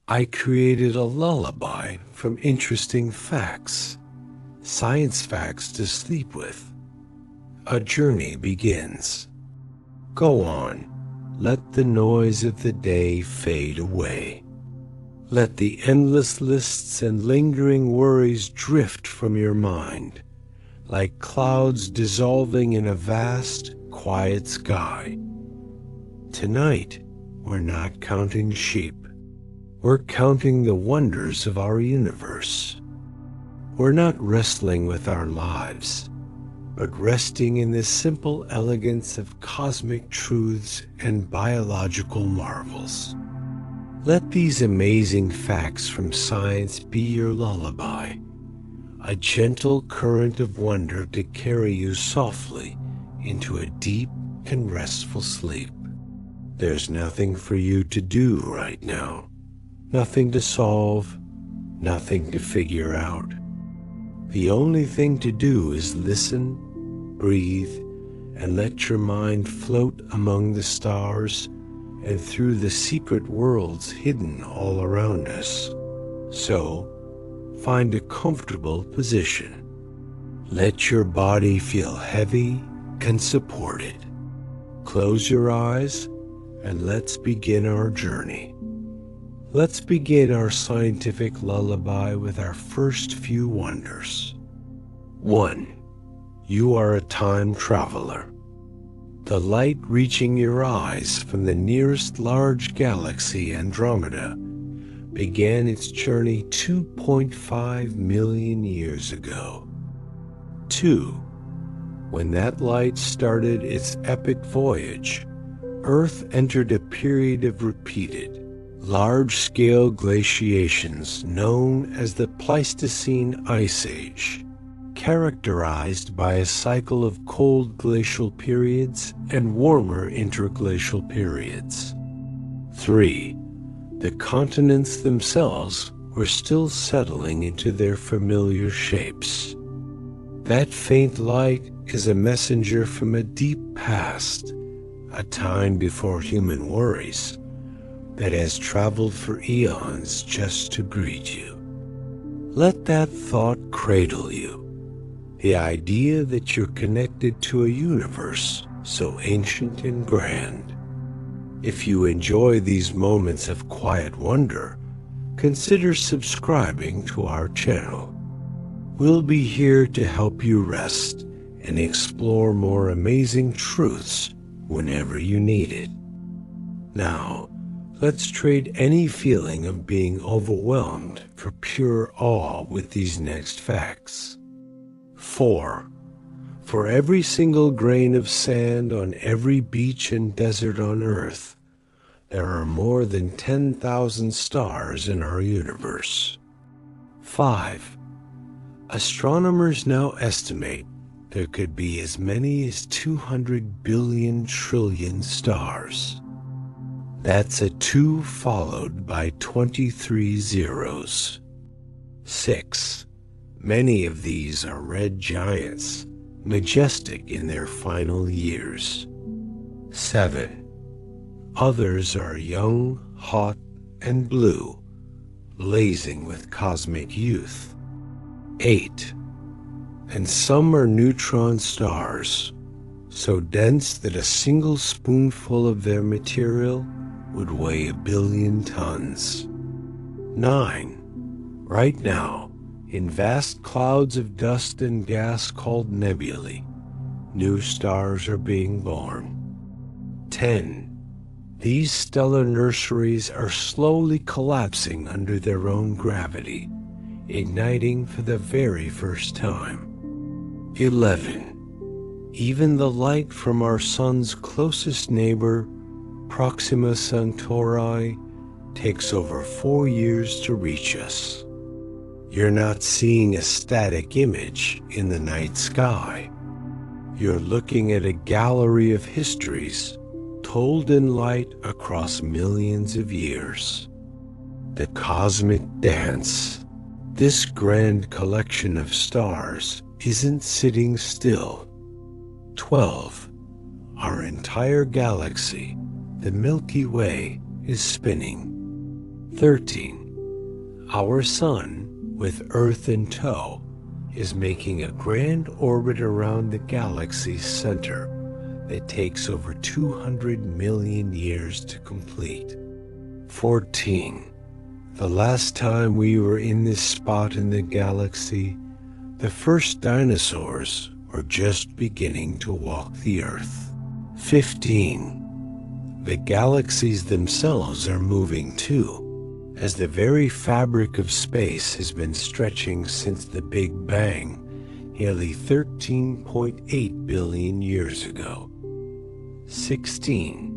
I created a lullaby from interesting facts, science facts to sleep with. A journey begins. Go on, let the noise of the day fade away. Let the endless lists and lingering worries drift from your mind, like clouds dissolving in a vast, quiet sky. Tonight, we're not counting sheep. We're counting the wonders of our universe. We're not wrestling with our lives, but resting in the simple elegance of cosmic truths and biological marvels. Let these amazing facts from science be your lullaby, a gentle current of wonder to carry you softly into a deep and restful sleep. There's nothing for you to do right now, nothing to solve, nothing to figure out. The only thing to do is listen, breathe, and let your mind float among the stars and through the secret worlds hidden all around us. So, find a comfortable position. Let your body feel heavy and supported. Close your eyes and let's begin our journey. Let's begin our scientific lullaby with our first few wonders. 1. You are a time traveler. The light reaching your eyes from the nearest large galaxy, Andromeda, began its journey 2.5 million years ago. 2. When that light started its epic voyage, Earth entered a period of repeated, large-scale glaciations known as the Pleistocene Ice Age, characterized by a cycle of cold glacial periods and warmer interglacial periods. 3. The continents themselves were still settling into their familiar shapes. That faint light is a messenger from a deep past, a time before human worries, that has traveled for eons just to greet you. Let that thought cradle you, the idea that you're connected to a universe so ancient and grand. If you enjoy these moments of quiet wonder, consider subscribing to our channel. We'll be here to help you rest and explore more amazing truths whenever you need it. Now, let's trade any feeling of being overwhelmed for pure awe with these next facts. 4. For every single grain of sand on every beach and desert on Earth, there are more than 10,000 stars in our universe. 5. Astronomers now estimate there could be as many as 200 billion trillion stars. That's a 2 followed by 23 zeros. 6. Many of these are red giants, majestic in their final years. 7. Others are young, hot, and blue, blazing with cosmic youth. 8. And some are neutron stars, so dense that a single spoonful of their material would weigh 1 billion tons. 9. Right now, in vast clouds of dust and gas called nebulae, new stars are being born. 10. These stellar nurseries are slowly collapsing under their own gravity, igniting for the very first time. 11. Even the light from our sun's closest neighbor, Proxima Centauri, takes over 4 years to reach us. You're not seeing a static image in the night sky. You're looking at a gallery of histories told in light across millions of years. The cosmic dance, this grand collection of stars, isn't sitting still. 12. Our entire galaxy, the Milky Way, is spinning. 13. Our Sun, with Earth in tow, is making a grand orbit around the galaxy's center that takes over 200 million years to complete. 14. The last time we were in this spot in the galaxy, the first dinosaurs were just beginning to walk the Earth. 15. The galaxies themselves are moving too, as the very fabric of space has been stretching since the Big Bang nearly 13.8 billion years ago. 16.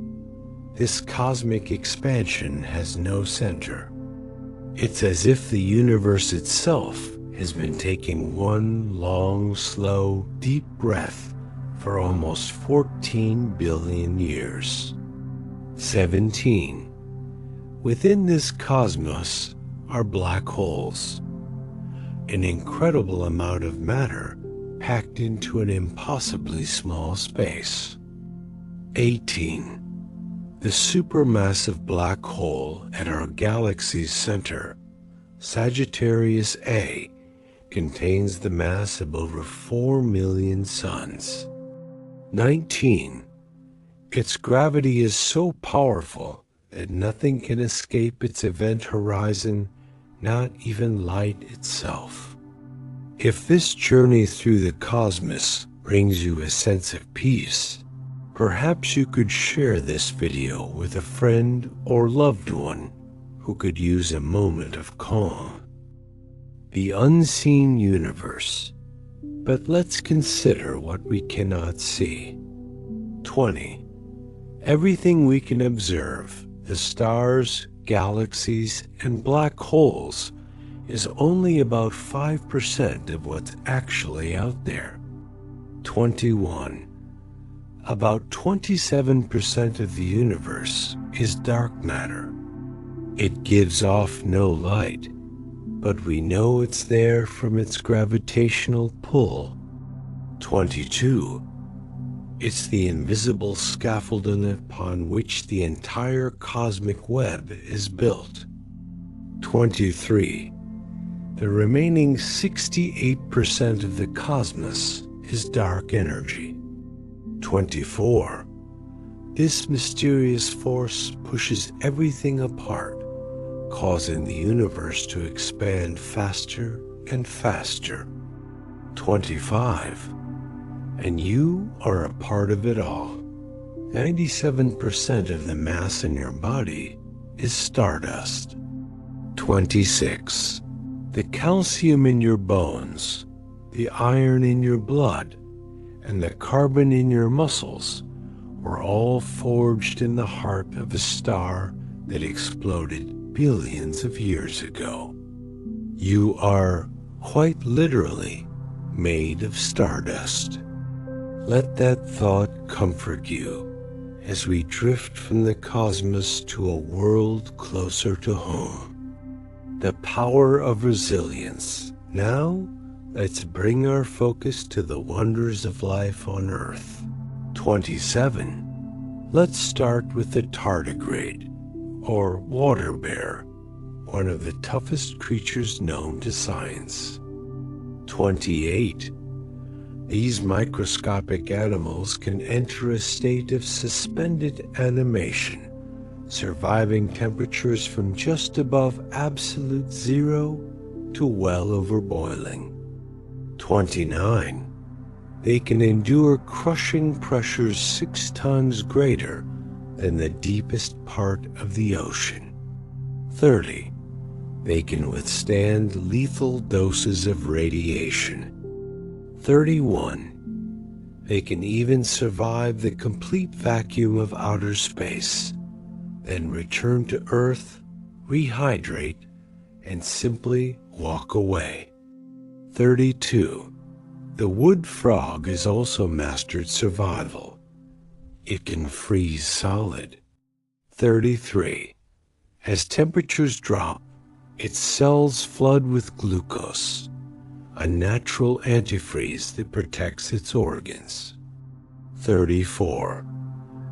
This cosmic expansion has no center. It's as if the universe itself has been taking one long, slow, deep breath for almost 14 billion years. 17. Within this cosmos are black holes, an incredible amount of matter packed into an impossibly small space. 18. The supermassive black hole at our galaxy's center, Sagittarius A, contains the mass of over 4 million suns. 19. Its gravity is so powerful that nothing can escape its event horizon, not even light itself. If this journey through the cosmos brings you a sense of peace, perhaps you could share this video with a friend or loved one who could use a moment of calm. The unseen universe. But let's consider what we cannot see. 20. Everything we can observe, the stars, galaxies, and black holes, is only about 5% of what's actually out there. 21. About 27% of the universe is dark matter. It gives off no light, but we know it's there from its gravitational pull. 22. It's the invisible scaffolding upon which the entire cosmic web is built. 23. The remaining 68% of the cosmos is dark energy. 24. This mysterious force pushes everything apart, causing the universe to expand faster and faster. 25. And you are a part of it all. 97% of the mass in your body is stardust. 26. The calcium in your bones, the iron in your blood, and the carbon in your muscles were all forged in the heart of a star that exploded billions of years ago. You are, quite literally, made of stardust. Let that thought comfort you as we drift from the cosmos to a world closer to home. The power of resilience. Now, let's bring our focus to the wonders of life on Earth. 27. Let's start with the tardigrade, or water bear, one of the toughest creatures known to science. 28. These microscopic animals can enter a state of suspended animation, surviving temperatures from just above absolute zero to well over boiling. 29. They can endure crushing pressures 6 times greater than the deepest part of the ocean. 30. They can withstand lethal doses of radiation. 31. They can even survive the complete vacuum of outer space, then return to Earth, rehydrate, and simply walk away. 32. The wood frog has also mastered survival. It can freeze solid. 33. As temperatures drop, its cells flood with glucose, a natural antifreeze that protects its organs. 34.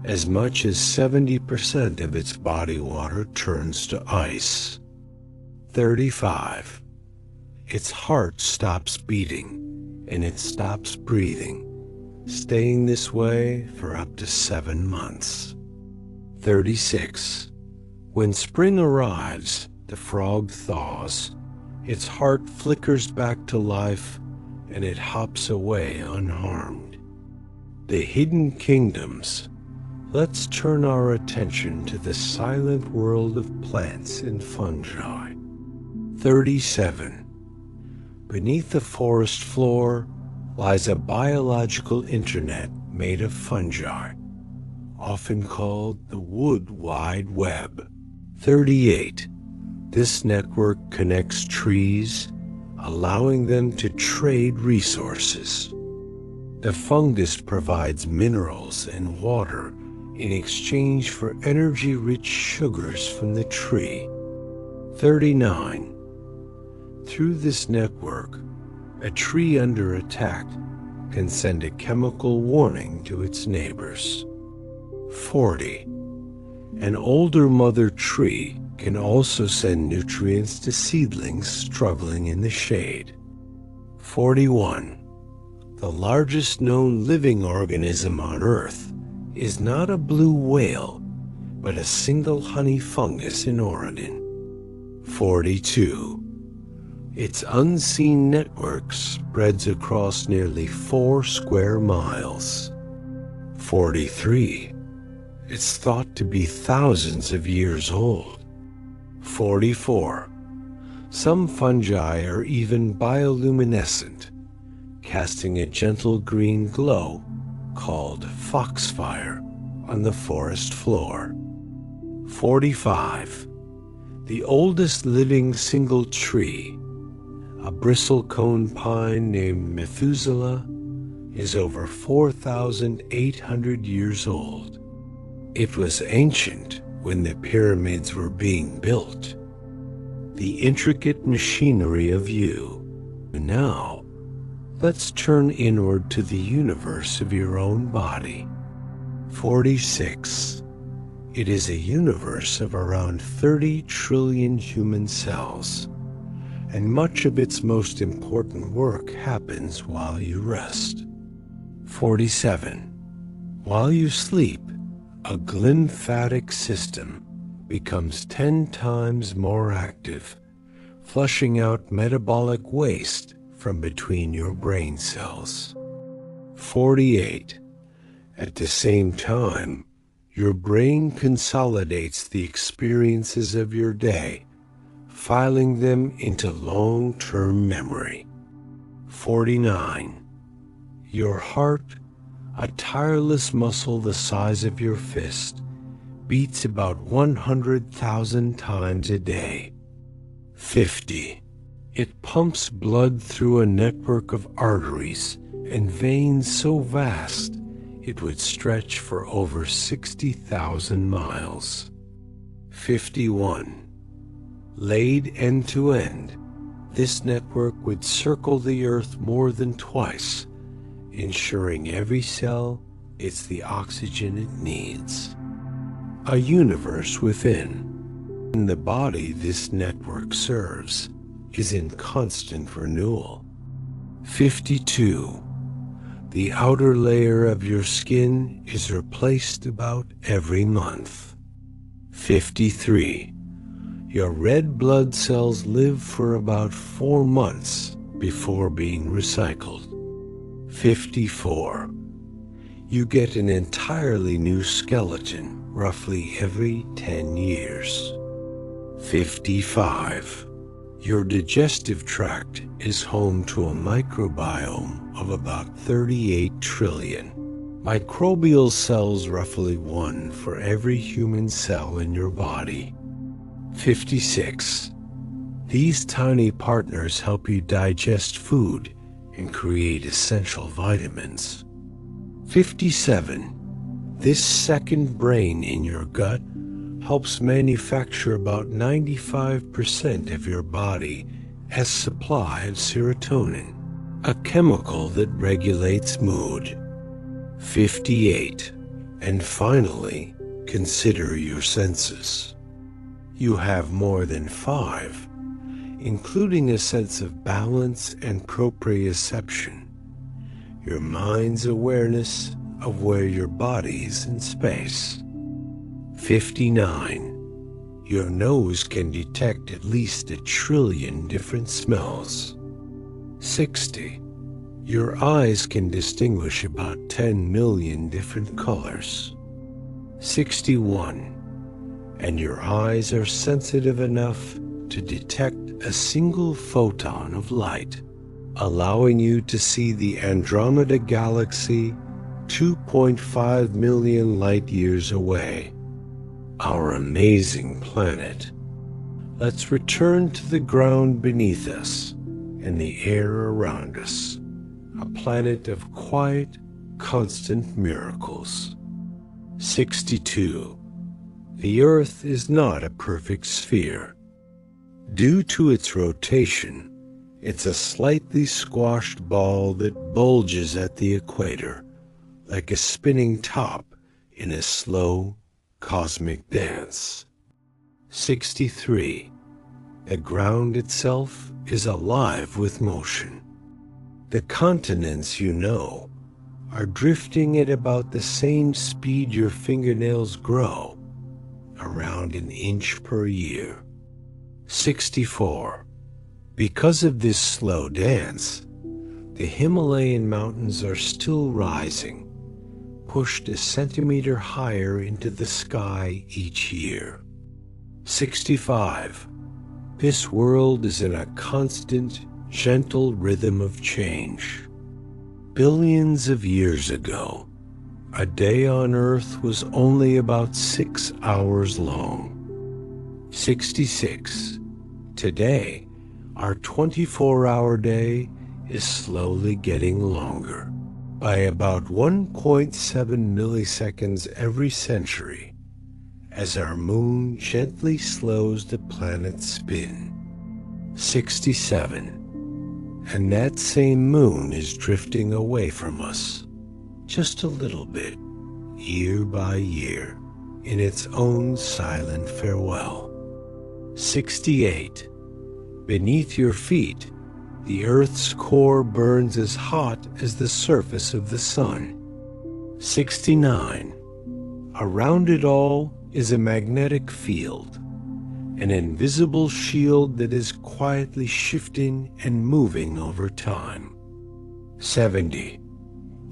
As much as 70% of its body water turns to ice. 35. Its heart stops beating and it stops breathing, staying this way for up to 7 months. 36. When spring arrives, the frog thaws. Its heart flickers back to life and it hops away unharmed. The hidden kingdoms. Let's turn our attention to the silent world of plants and fungi. 37. Beneath the forest floor lies a biological internet made of fungi, often called the Wood Wide Web. 38. This network connects trees, allowing them to trade resources. The fungus provides minerals and water in exchange for energy-rich sugars from the tree. 39. Through this network, a tree under attack can send a chemical warning to its neighbors. 40. An older mother tree can also send nutrients to seedlings struggling in the shade. 41. The largest known living organism on Earth is not a blue whale, but a single honey fungus in Oregon. 42. Its unseen network spreads across nearly 4 square miles. 43. It's thought to be thousands of years old. 44. Some fungi are even bioluminescent, casting a gentle green glow called foxfire on the forest floor. 45. The oldest living single tree, a bristlecone pine named Methuselah, is over 4,800 years old. It was ancient when the pyramids were being built. The intricate machinery of you. Now, let's turn inward to the universe of your own body. 46. It is a universe of around 30 trillion human cells, and much of its most important work happens while you rest. 47. While you sleep, a glymphatic system becomes 10 times more active, flushing out metabolic waste from between your brain cells. 48. At the same time, your brain consolidates the experiences of your day, filing them into long-term memory. 49. Your heart, a tireless muscle the size of your fist, beats about 100,000 times a day. 50. It pumps blood through a network of arteries and veins so vast it would stretch for over 60,000 miles. 51. Laid end to end, this network would circle the Earth more than twice, ensuring every cell gets the oxygen it needs. A universe within. In the body this network serves is in constant renewal. 52. The outer layer of your skin is replaced about every month. 53. Your red blood cells live for about 4 months before being recycled. 54. You get an entirely new skeleton roughly every 10 years. 55. Your digestive tract is home to a microbiome of about 38 trillion. Microbial cells, roughly 1 for every human cell in your body. 56. These tiny partners help you digest food and create essential vitamins. 57. This second brain in your gut helps manufacture about 95% of your body as supply of serotonin, a chemical that regulates mood. 58. And finally, consider your senses. You have more than 5, including a sense of balance and proprioception, your mind's awareness of where your body is in space. 59. Your nose can detect at least 1 trillion different smells. 60. Your eyes can distinguish about 10 million different colors. 61. And your eyes are sensitive enough to detect a single photon of light, allowing you to see the Andromeda Galaxy 2.5 million light years away. Our amazing planet. Let's return to the ground beneath us and the air around us, a planet of quiet, constant miracles. 62. The Earth is not a perfect sphere. Due to its rotation, it's a slightly squashed ball that bulges at the equator, like a spinning top in a slow, cosmic dance. 63. The ground itself is alive with motion. The continents you know are drifting at about the same speed your fingernails grow, around 1 inch per year. 64. Because of this slow dance, the Himalayan mountains are still rising, pushed 1 centimeter higher into the sky each year. 65. This world is in a constant, gentle rhythm of change. Billions of years ago, a day on Earth was only about 6 hours long. 66. Today, our 24-hour day is slowly getting longer, by about 1.7 milliseconds every century, as our moon gently slows the planet's spin. 67. And that same moon is drifting away from us, just a little bit, year by year, in its own silent farewell. 68. Beneath your feet, the Earth's core burns as hot as the surface of the sun. 69. Around it all is a magnetic field, an invisible shield that is quietly shifting and moving over time. 70.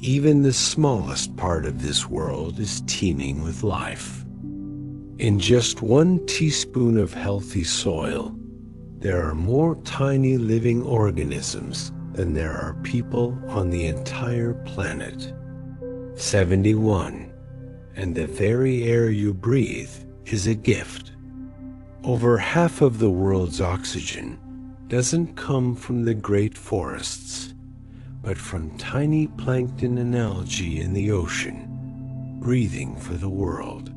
Even the smallest part of this world is teeming with life. In just 1 teaspoon of healthy soil, there are more tiny living organisms than there are people on the entire planet. 71. And the very air you breathe is a gift. Over half of the world's oxygen doesn't come from the great forests, but from tiny plankton and algae in the ocean, breathing for the world.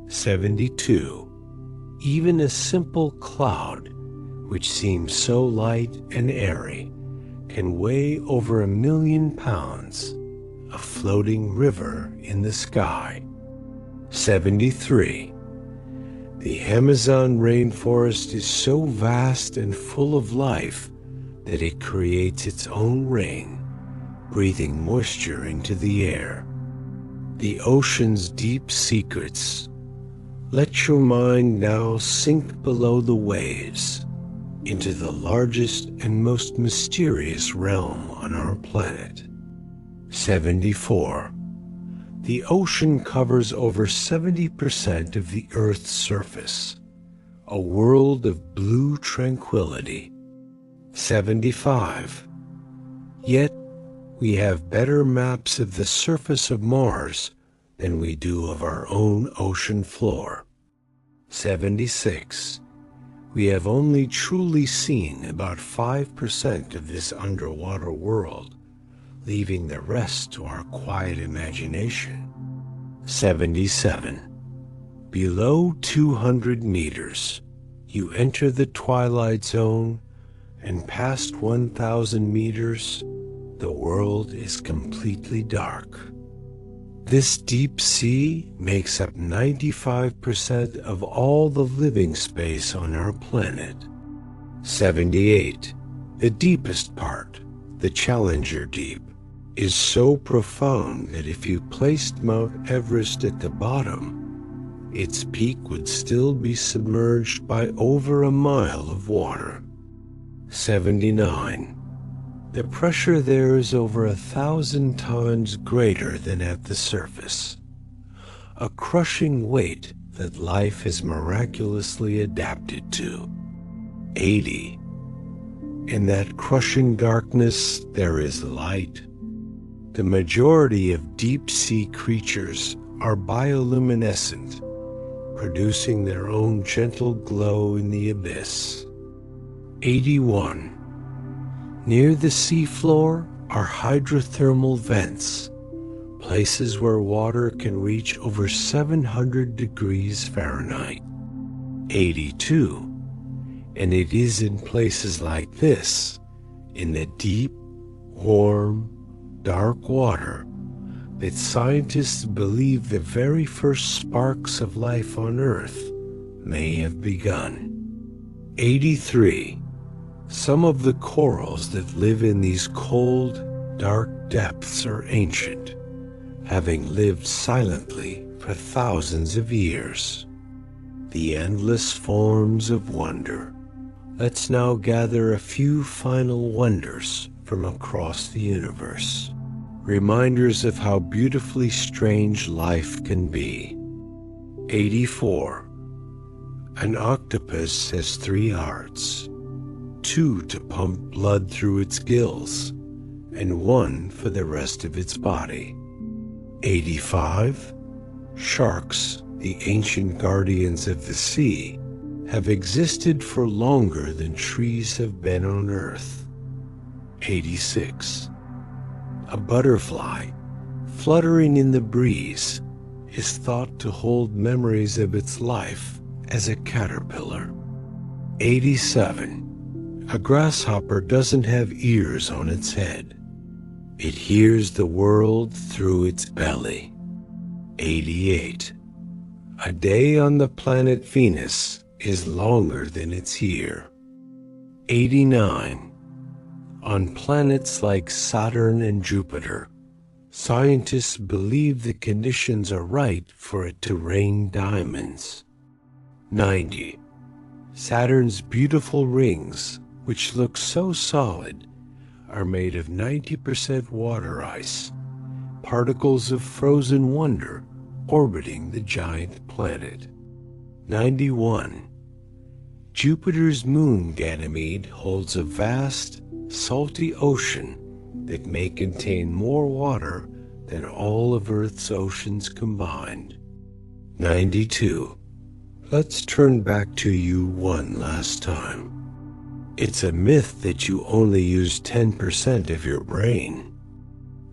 72. Even a simple cloud, which seems so light and airy, can weigh over 1 million pounds, a floating river in the sky. 73. The Amazon rainforest is so vast and full of life that it creates its own rain, breathing moisture into the air. The ocean's deep secrets. Let your mind now sink below the waves, into the largest and most mysterious realm on our planet. 74. The ocean covers over 70% of the Earth's surface, a world of blue tranquility. 75. Yet, we have better maps of the surface of Mars than we do of our own ocean floor. 76. We have only truly seen about 5% of this underwater world, leaving the rest to our quiet imagination. 77. Below 200 meters, you enter the twilight zone, and past 1,000 meters, the world is completely dark. This deep sea makes up 95% of all the living space on our planet. 78. The deepest part, the Challenger Deep, is so profound that if you placed Mount Everest at the bottom, its peak would still be submerged by over a mile of water. 79. The pressure there is over 1,000 times greater than at the surface, a crushing weight that life has miraculously adapted to. 80. In that crushing darkness, there is light. The majority of deep-sea creatures are bioluminescent, producing their own gentle glow in the abyss. 81. Near the seafloor are hydrothermal vents, places where water can reach over 700 degrees Fahrenheit. 82. And it is in places like this, in the deep, warm, dark water, that scientists believe the very first sparks of life on Earth may have begun. 83. Some of the corals that live in these cold, dark depths are ancient, having lived silently for thousands of years. The endless forms of wonder. Let's now gather a few final wonders from across the universe, reminders of how beautifully strange life can be. 84. An octopus has 3 hearts. 2 to pump blood through its gills, and 1 for the rest of its body. 85. Sharks, the ancient guardians of the sea, have existed for longer than trees have been on Earth. 86. A butterfly, fluttering in the breeze, is thought to hold memories of its life as a caterpillar. 87. A grasshopper doesn't have ears on its head. It hears the world through its belly. 88. A day on the planet Venus is longer than its year. 89. On planets like Saturn and Jupiter, scientists believe the conditions are right for it to rain diamonds. 90. Saturn's beautiful rings, which look so solid, are made of 90% water ice, particles of frozen wonder orbiting the giant planet. 91. Jupiter's moon Ganymede holds a vast, salty ocean that may contain more water than all of Earth's oceans combined. 92. Let's turn back to you one last time. It's a myth that you only use 10% of your brain.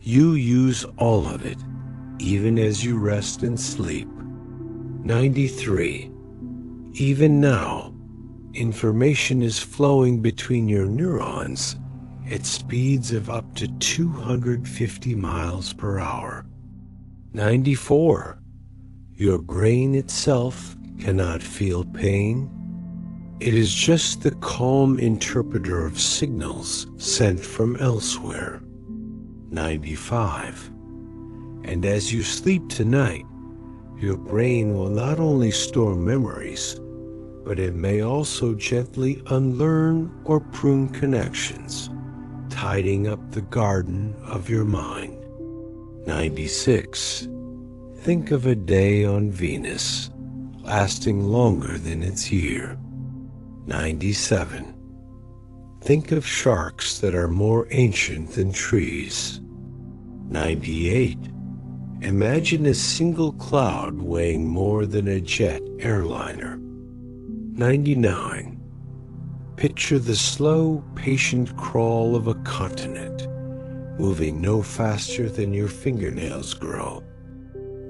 You use all of it, even as you rest and sleep. 93. Even now, information is flowing between your neurons at speeds of up to 250 miles per hour. 94. Your brain itself cannot feel pain. It is just the calm interpreter of signals sent from elsewhere. 95. And as you sleep tonight, your brain will not only store memories, but it may also gently unlearn or prune connections, tidying up the garden of your mind. 96. Think of a day on Venus, lasting longer than its year. 97. Think of sharks that are more ancient than trees. 98. Imagine a single cloud weighing more than a jet airliner. 99. Picture the slow, patient crawl of a continent, moving no faster than your fingernails grow.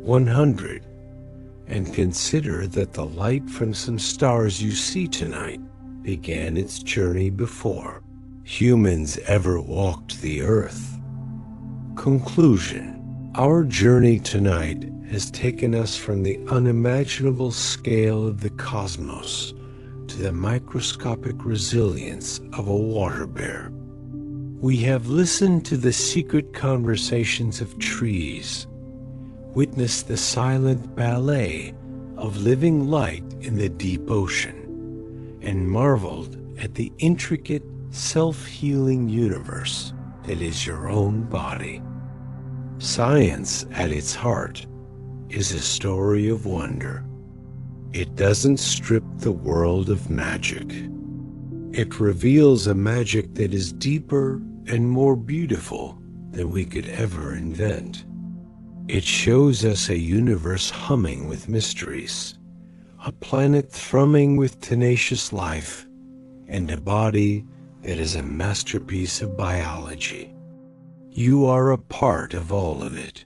100. And consider that the light from some stars you see tonight began its journey before humans ever walked the earth. Conclusion. Our journey tonight has taken us from the unimaginable scale of the cosmos to the microscopic resilience of a water bear. We have listened to the secret conversations of trees, witnessed the silent ballet of living light in the deep ocean, and marveled at the intricate, self-healing universe that is your own body. Science, at its heart, is a story of wonder. It doesn't strip the world of magic. It reveals a magic that is deeper and more beautiful than we could ever invent. It shows us a universe humming with mysteries, a planet thrumming with tenacious life, and a body that is a masterpiece of biology. You are a part of all of it.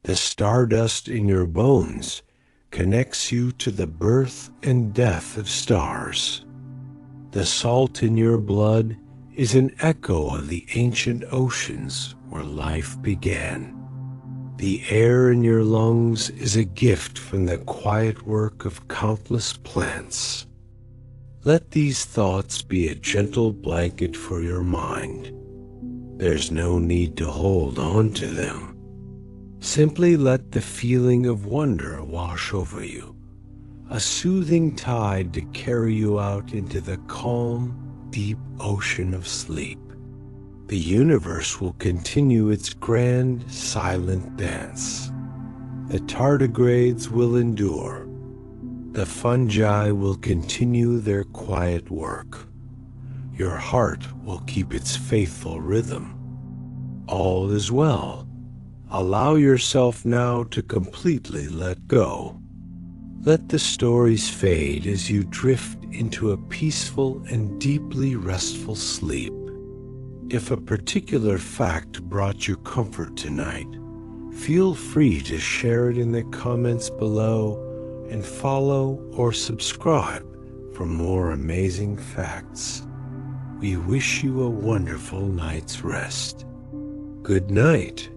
The stardust in your bones connects you to the birth and death of stars. The salt in your blood is an echo of the ancient oceans where life began. The air in your lungs is a gift from the quiet work of countless plants. Let these thoughts be a gentle blanket for your mind. There's no need to hold on to them. Simply let the feeling of wonder wash over you, a soothing tide to carry you out into the calm, deep ocean of sleep. The universe will continue its grand, silent dance. The tardigrades will endure. The fungi will continue their quiet work. Your heart will keep its faithful rhythm. All is well. Allow yourself now to completely let go. Let the stories fade as you drift into a peaceful and deeply restful sleep. If a particular fact brought you comfort tonight, feel free to share it in the comments below and follow or subscribe for more amazing facts. We wish you a wonderful night's rest. Good night.